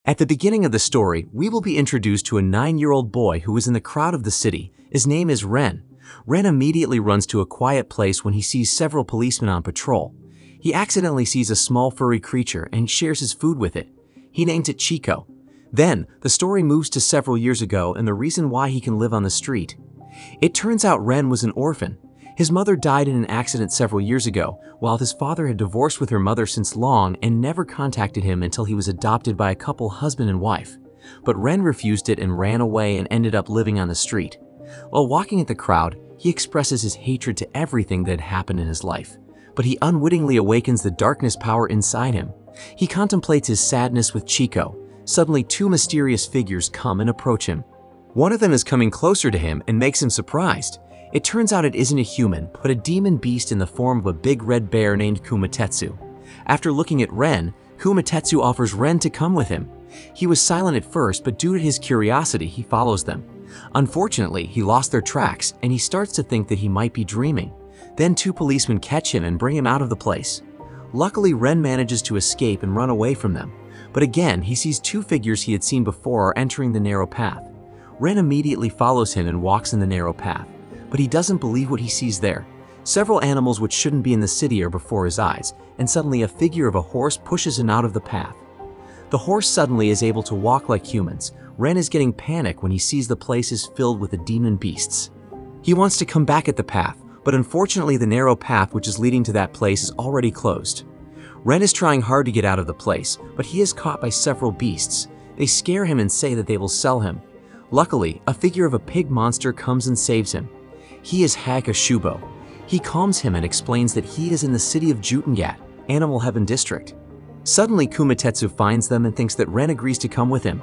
At the beginning of the story, we will be introduced to a 9-year-old boy who is in the crowd of the city. His name is Ren. Ren immediately runs to a quiet place when he sees several policemen on patrol. He accidentally sees a small furry creature and shares his food with it. He names it Chico. Then, the story moves to several years ago and the reason why he can live on the street. It turns out Ren was an orphan. His mother died in an accident several years ago, while his father had divorced with her mother since long and never contacted him until he was adopted by a couple husband and wife. But Ren refused it and ran away and ended up living on the street. While walking at the crowd, he expresses his hatred to everything that had happened in his life. But he unwittingly awakens the darkness power inside him. He contemplates his sadness with Chico. Suddenly, two mysterious figures come and approach him. One of them is coming closer to him and makes him surprised. It turns out it isn't a human, but a demon beast in the form of a big red bear named Kumatetsu. After looking at Ren, Kumatetsu offers Ren to come with him. He was silent at first, but due to his curiosity, he follows them. Unfortunately, he lost their tracks, and he starts to think that he might be dreaming. Then two policemen catch him and bring him out of the place. Luckily, Ren manages to escape and run away from them. But again, he sees two figures he had seen before are entering the narrow path. Ren immediately follows him and walks in the narrow path, but he doesn't believe what he sees there. Several animals which shouldn't be in the city are before his eyes, and suddenly a figure of a horse pushes him out of the path. The horse suddenly is able to walk like humans. Ren is getting panic when he sees the place is filled with the demon beasts. He wants to come back at the path, but unfortunately the narrow path which is leading to that place is already closed. Ren is trying hard to get out of the place, but he is caught by several beasts. They scare him and say that they will sell him. Luckily, a figure of a pig monster comes and saves him. He is Hakashubo. He calms him and explains that he is in the city of Jutengat, Animal Heaven District. Suddenly, Kumatetsu finds them and thinks that Ren agrees to come with him.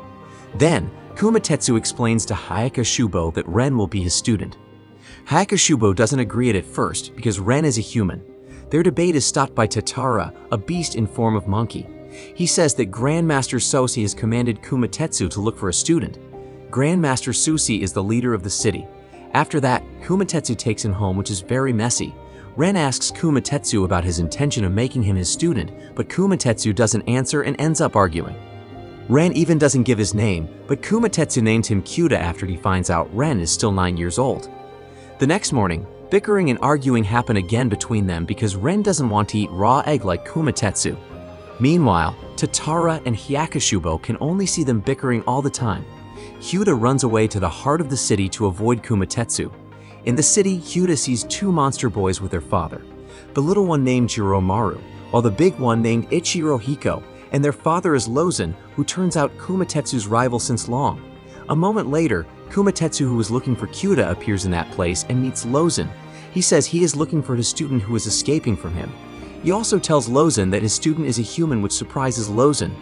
Then, Kumatetsu explains to Hakashubo that Ren will be his student. Hakashubo doesn't agree at first because Ren is a human. Their debate is stopped by Tatara, a beast in form of monkey. He says that Grandmaster Sosi has commanded Kumatetsu to look for a student. Grandmaster Susi is the leader of the city. After that, Kumatetsu takes him home, which is very messy. Ren asks Kumatetsu about his intention of making him his student, but Kumatetsu doesn't answer and ends up arguing. Ren even doesn't give his name, but Kumatetsu named him Kyuta after he finds out Ren is still 9 years old. The next morning, bickering and arguing happen again between them because Ren doesn't want to eat raw egg like Kumatetsu. Meanwhile, Tatara and Hyakashubo can only see them bickering all the time. Hyuta runs away to the heart of the city to avoid Kumatetsu. In the city, Hyuta sees two monster boys with their father. The little one named Jiromaru, while the big one named Ichirohiko, and their father is Lozen, who turns out Kumatetsu's rival since long. A moment later, Kumatetsu, who was looking for Kyuta, appears in that place and meets Lozen. He says he is looking for his student who is escaping from him. He also tells Lozen that his student is a human, which surprises Lozen.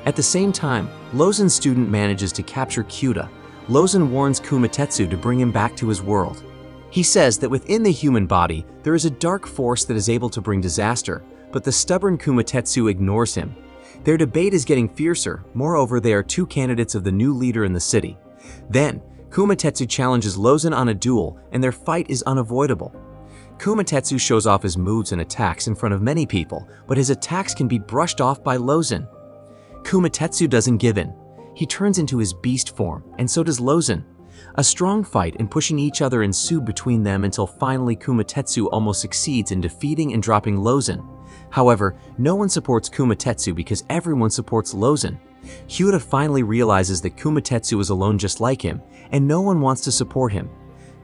At the same time, Lozen's student manages to capture Kyuta. Lozen warns Kumatetsu to bring him back to his world. He says that within the human body, there is a dark force that is able to bring disaster, but the stubborn Kumatetsu ignores him. Their debate is getting fiercer. Moreover, they are two candidates of the new leader in the city. Then, Kumatetsu challenges Lozen on a duel, and their fight is unavoidable. Kumatetsu shows off his moves and attacks in front of many people, but his attacks can be brushed off by Lozen. Kumatetsu doesn't give in. He turns into his beast form, and so does Lozen. A strong fight and pushing each other ensued between them until finally Kumatetsu almost succeeds in defeating and dropping Lozen. However, no one supports Kumatetsu because everyone supports Lozen. Hyuta finally realizes that Kumatetsu is alone just like him, and no one wants to support him.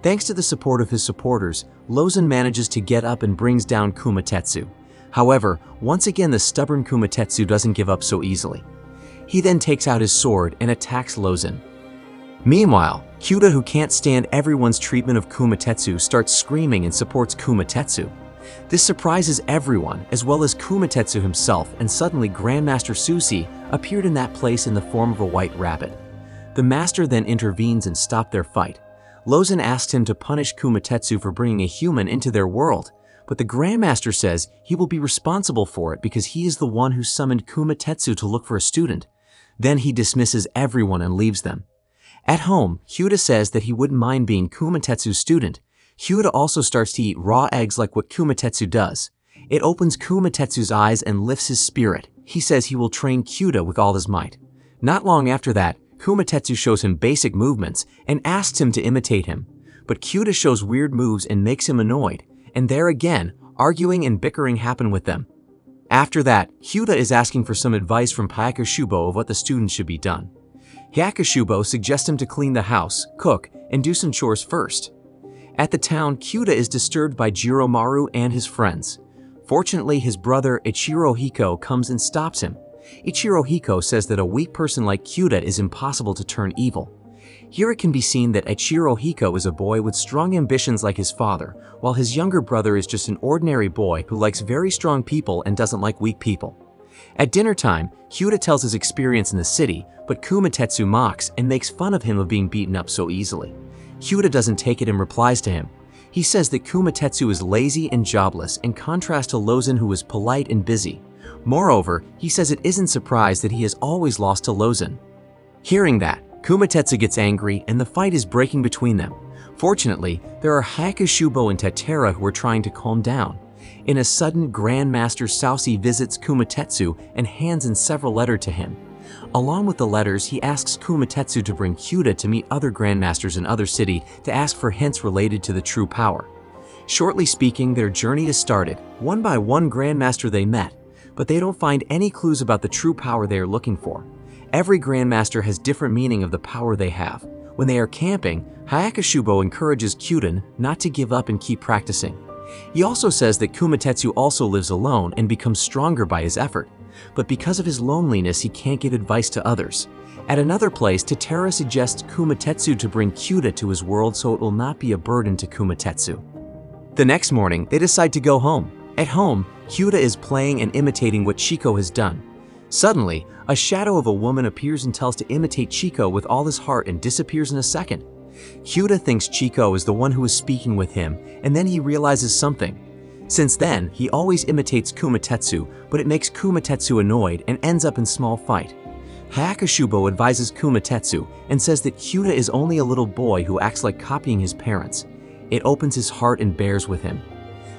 Thanks to the support of his supporters, Lozen manages to get up and brings down Kumatetsu. However, once again the stubborn Kumatetsu doesn't give up so easily. He then takes out his sword and attacks Lozen. Meanwhile, Kyuta, who can't stand everyone's treatment of Kumatetsu, starts screaming and supports Kumatetsu. This surprises everyone, as well as Kumatetsu himself, and suddenly Grandmaster Susi appeared in that place in the form of a white rabbit. The master then intervenes and stopped their fight. Lozen asks him to punish Kumatetsu for bringing a human into their world, but the Grandmaster says he will be responsible for it because he is the one who summoned Kumatetsu to look for a student. Then he dismisses everyone and leaves them. At home, Hyuta says that he wouldn't mind being Kumatetsu's student. Hyuta also starts to eat raw eggs like what Kumatetsu does. It opens Kumatetsu's eyes and lifts his spirit. He says he will train Kyuta with all his might. Not long after that, Kumatetsu shows him basic movements and asks him to imitate him. But Kyuta shows weird moves and makes him annoyed, and there again, arguing and bickering happen with them. After that, Kyuta is asking for some advice from Hyakushubo of what the students should be done. Hyakushubo suggests him to clean the house, cook, and do some chores first. At the town, Kyuta is disturbed by Jiromaru and his friends. Fortunately, his brother Ichiro Hiko comes and stops him. Ichiro Hiko says that a weak person like Kyuta is impossible to turn evil. Here it can be seen that Ichiro Hiko is a boy with strong ambitions like his father, while his younger brother is just an ordinary boy who likes very strong people and doesn't like weak people. At dinner time, Kyuta tells his experience in the city, but Kumatetsu mocks and makes fun of him of being beaten up so easily. Kyuta doesn't take it and replies to him. He says that Kumatetsu is lazy and jobless in contrast to Lozen, who is polite and busy. Moreover, he says it isn't surprised that he has always lost to Lozen. Hearing that, Kumatetsu gets angry and the fight is breaking between them. Fortunately, there are Hyakushubo and Tatera who are trying to calm down. In a sudden, Grandmaster Saucy visits Kumatetsu and hands in several letters to him. Along with the letters, he asks Kumatetsu to bring Kyuta to meet other Grandmasters in other city to ask for hints related to the true power. Shortly speaking, their journey is started. One by one Grandmaster they met, but they don't find any clues about the true power they are looking for. Every Grandmaster has different meaning of the power they have. When they are camping, Hyakushubo encourages Kyuta not to give up and keep practicing. He also says that Kumatetsu also lives alone and becomes stronger by his effort, but because of his loneliness he can't give advice to others. At another place, Tatera suggests Kumatetsu to bring Kyuta to his world so it will not be a burden to Kumatetsu. The next morning, they decide to go home. At home, Kyuta is playing and imitating what Chiko has done. Suddenly, a shadow of a woman appears and tells to imitate Chiko with all his heart and disappears in a second. Kyuta thinks Chiko is the one who is speaking with him, and then he realizes something. Since then, he always imitates Kumatetsu, but it makes Kumatetsu annoyed and ends up in small fight. Hyakushubo advises Kumatetsu and says that Kyuta is only a little boy who acts like copying his parents. It opens his heart and bears with him.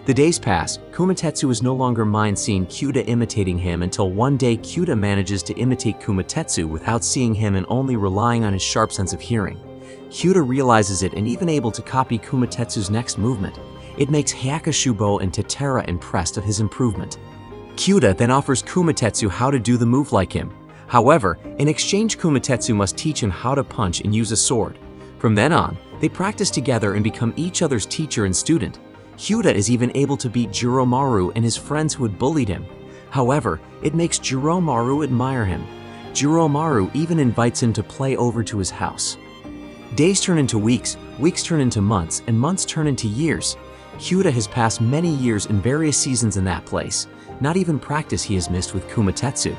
The days pass. Kumatetsu is no longer mind seeing Kyuta imitating him until one day Kyuta manages to imitate Kumatetsu without seeing him and only relying on his sharp sense of hearing. Kyuta realizes it and even able to copy Kumatetsu's next movement. It makes Hyakushubo and Tatera impressed of his improvement. Kyuta then offers Kumatetsu how to do the move like him. However, in exchange Kumatetsu must teach him how to punch and use a sword. From then on, they practice together and become each other's teacher and student. Kyuta is even able to beat Jiromaru and his friends who had bullied him. However, it makes Jiromaru admire him. Jiromaru even invites him to play over to his house. Days turn into weeks, weeks turn into months, and months turn into years. Kyuta has passed many years in various seasons in that place. Not even practice he has missed with Kumatetsu.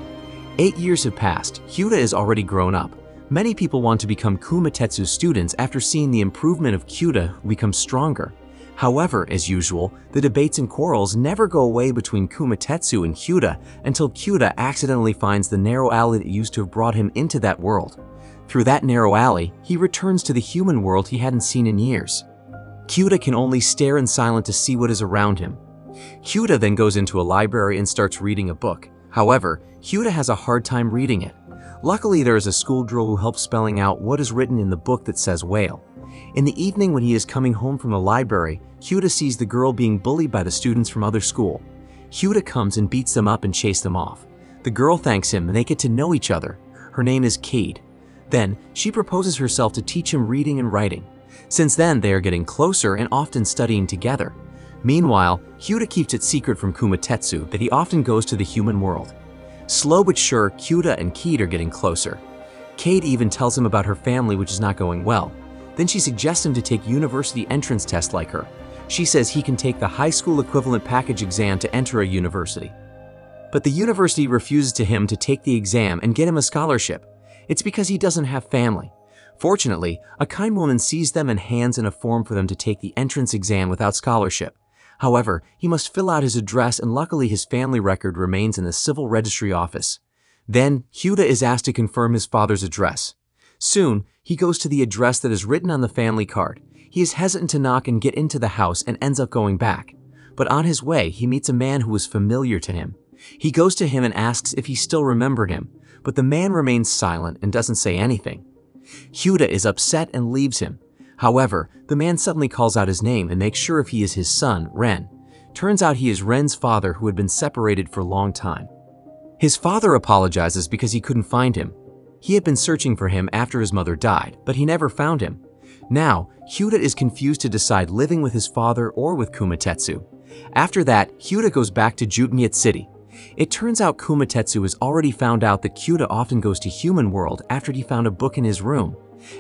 8 years have passed. Kyuta is already grown up. Many people want to become Kumatetsu's students after seeing the improvement of Kyuta become stronger. However, as usual, the debates and quarrels never go away between Kumatetsu and Kyuta until Kyuta accidentally finds the narrow alley that used to have brought him into that world. Through that narrow alley, he returns to the human world he hadn't seen in years. Kyuta can only stare in silence to see what is around him. Kyuta then goes into a library and starts reading a book. However, Kyuta has a hard time reading it. Luckily, there is a schoolgirl who helps spelling out what is written in the book that says whale. In the evening when he is coming home from the library, Kyuta sees the girl being bullied by the students from other school. Kyuta comes and beats them up and chases them off. The girl thanks him and they get to know each other. Her name is Cade. Then, she proposes herself to teach him reading and writing. Since then, they are getting closer and often studying together. Meanwhile, Kyuta keeps it secret from Kumatetsu that he often goes to the human world. Slow but sure, Kyuta and Cade are getting closer. Cade even tells him about her family, which is not going well. Then she suggests him to take university entrance tests like her. She says he can take the high school equivalent package exam to enter a university. But the university refuses to him to take the exam and get him a scholarship. It's because he doesn't have family. Fortunately, a kind woman sees them and hands in a form for them to take the entrance exam without scholarship. However, he must fill out his address and luckily his family record remains in the civil registry office. Then, Kyuta is asked to confirm his father's address. Soon, he goes to the address that is written on the family card. He is hesitant to knock and get into the house and ends up going back. But on his way, he meets a man who is familiar to him. He goes to him and asks if he still remembered him, but the man remains silent and doesn't say anything. Hyuta is upset and leaves him. However, the man suddenly calls out his name and makes sure if he is his son, Ren. Turns out he is Ren's father who had been separated for a long time. His father apologizes because he couldn't find him. He had been searching for him after his mother died, but he never found him. Now, Hyuta is confused to decide living with his father or with Kumatetsu. After that, Hyuta goes back to Jutnyet City. It turns out Kumatetsu has already found out that Kyuta often goes to human world after he found a book in his room.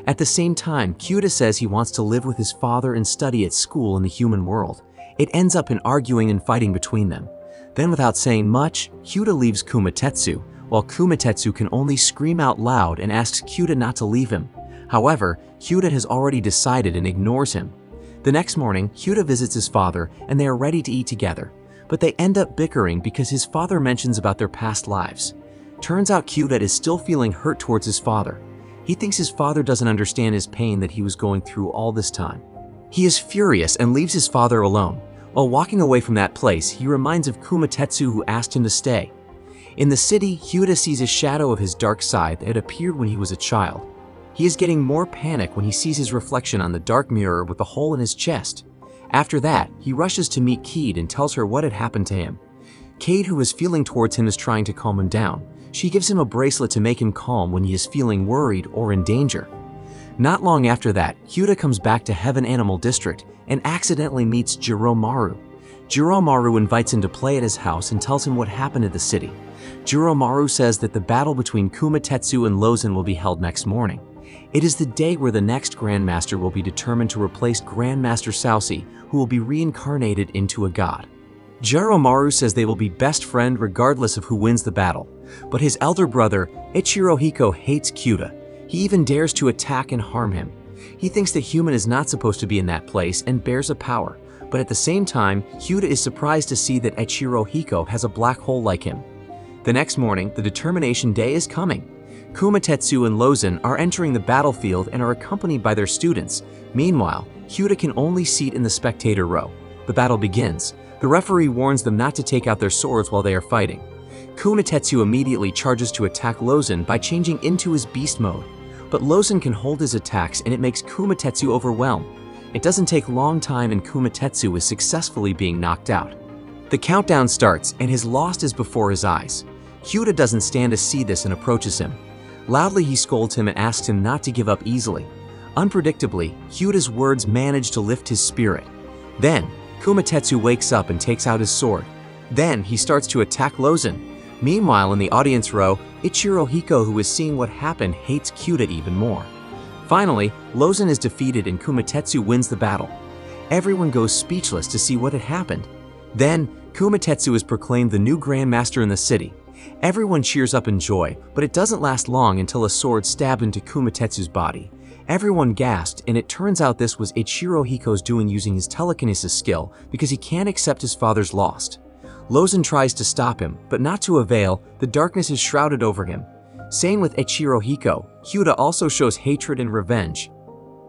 At the same time, Kyuta says he wants to live with his father and study at school in the human world. It ends up in arguing and fighting between them. Then without saying much, Kyuta leaves Kumatetsu, while Kumatetsu can only scream out loud and asks Kyuta not to leave him. However, Kyuta has already decided and ignores him. The next morning, Kyuta visits his father and they are ready to eat together. But they end up bickering because his father mentions about their past lives. Turns out Kyuta is still feeling hurt towards his father. He thinks his father doesn't understand his pain that he was going through all this time. He is furious and leaves his father alone. While walking away from that place, he reminds of Kumatetsu who asked him to stay. In the city, Kyuta sees a shadow of his dark side that had appeared when he was a child. He is getting more panic when he sees his reflection on the dark mirror with the hole in his chest. After that, he rushes to meet Kade and tells her what had happened to him. Kade, who is feeling towards him, is trying to calm him down. She gives him a bracelet to make him calm when he is feeling worried or in danger. Not long after that, Kyuta comes back to Heaven Animal District and accidentally meets Jiromaru. Jiromaru invites him to play at his house and tells him what happened at the city. Jiromaru says that the battle between Kumatetsu and Lozen will be held next morning. It is the day where the next Grandmaster will be determined to replace Grandmaster Saucy, who will be reincarnated into a god. Jiromaru says they will be best friend regardless of who wins the battle, but his elder brother, Ichirohiko, hates Kyuta. He even dares to attack and harm him. He thinks that human is not supposed to be in that place and bears a power, but at the same time, Kyuta is surprised to see that Ichirohiko has a black hole like him. The next morning, the determination day is coming. Kumatetsu and Lozen are entering the battlefield and are accompanied by their students. Meanwhile, Kyuta can only seat in the spectator row. The battle begins. The referee warns them not to take out their swords while they are fighting. Kumatetsu immediately charges to attack Lozen by changing into his beast mode. But Lozen can hold his attacks and it makes Kumatetsu overwhelmed. It doesn't take long time and Kumatetsu is successfully being knocked out. The countdown starts and his loss is before his eyes. Kyuta doesn't stand to see this and approaches him. Loudly he scolds him and asks him not to give up easily. Unpredictably, Kyuta's words manage to lift his spirit. Then, Kumatetsu wakes up and takes out his sword. Then he starts to attack Lozen. Meanwhile, in the audience row, Ichirohiko, who is seeing what happened, hates Kyuta even more. Finally, Lozen is defeated and Kumatetsu wins the battle. Everyone goes speechless to see what had happened. Then, Kumatetsu is proclaimed the new Grandmaster in the city. Everyone cheers up in joy, but it doesn't last long until a sword stabbed into Kumatetsu's body. Everyone gasped, and it turns out this was Ichirohiko's doing using his telekinesis skill because he can't accept his father's loss. Lozen tries to stop him, but not to avail. The darkness is shrouded over him. Same with Ichirohiko, Kyuta also shows hatred and revenge.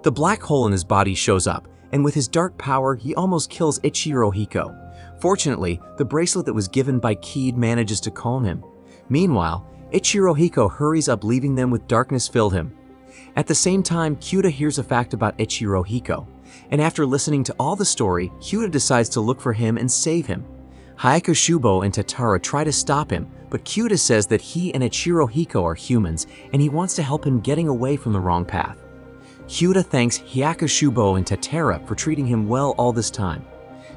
The black hole in his body shows up, and with his dark power, he almost kills Ichirohiko. Fortunately, the bracelet that was given by Kade manages to calm him. Meanwhile, Ichirohiko hurries up, leaving them with darkness filled him. At the same time, Kyuta hears a fact about Ichirohiko, and after listening to all the story, Kyuta decides to look for him and save him. Hayako Shubo and Tatara try to stop him, but Kyuta says that he and Ichirohiko are humans, and he wants to help him getting away from the wrong path. Kyuta thanks Hayako Shubo and Tatara for treating him well all this time.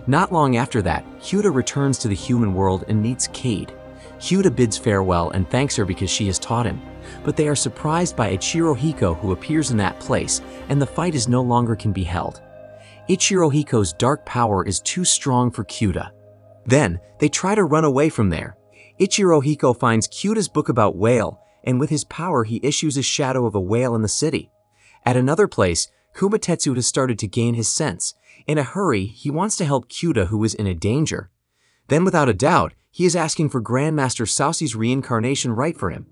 Not long after that, Kyuta returns to the human world and meets Kade. Kyuta bids farewell and thanks her because she has taught him, but they are surprised by Ichirohiko, who appears in that place, and the fight is no longer can be held. Ichirohiko's dark power is too strong for Kyuta. Then, they try to run away from there. Ichirohiko finds Kyuta's book about whale, and with his power he issues a shadow of a whale in the city. At another place, Kumatetsu has started to gain his sense. In a hurry, he wants to help Kyuta, who is in a danger. Then without a doubt, he is asking for Grandmaster Saucy's reincarnation right for him.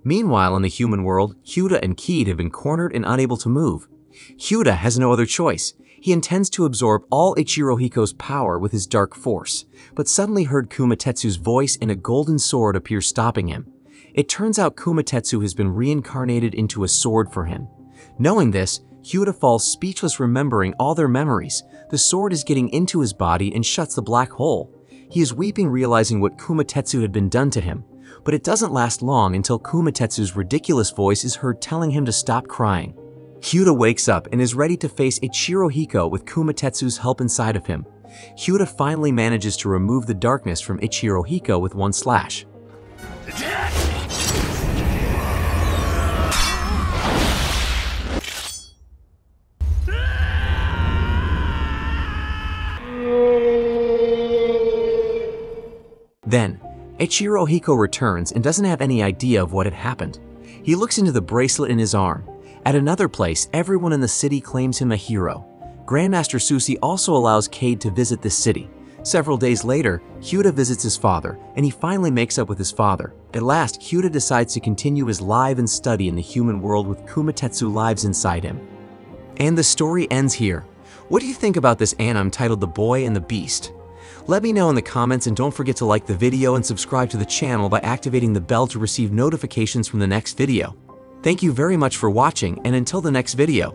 Meanwhile, in the human world, Kyuta and Kade have been cornered and unable to move. Kyuta has no other choice. He intends to absorb all Ichirohiko's power with his dark force, but suddenly heard Kumatetsu's voice and a golden sword appears stopping him. It turns out Kumatetsu has been reincarnated into a sword for him. Knowing this, Hyuta falls speechless, remembering all their memories. The sword is getting into his body and shuts the black hole. He is weeping, realizing what Kumatetsu had been done to him. But it doesn't last long until Kumatetsu's ridiculous voice is heard telling him to stop crying. Hyuta wakes up and is ready to face Ichiro Hiko with Kumatetsu's help inside of him. Hyuta finally manages to remove the darkness from Ichiro Hiko with one slash. Then, Ichiro Hiko returns and doesn't have any idea of what had happened. He looks into the bracelet in his arm. At another place, everyone in the city claims him a hero. Grandmaster Susi also allows Cade to visit this city. Several days later, Hyuta visits his father, and he finally makes up with his father. At last, Hyuta decides to continue his live and study in the human world with Kumatetsu lives inside him. And the story ends here. What do you think about this anime titled The Boy and the Beast? Let me know in the comments, and don't forget to like the video and subscribe to the channel by activating the bell to receive notifications from the next video. Thank you very much for watching, and until the next video.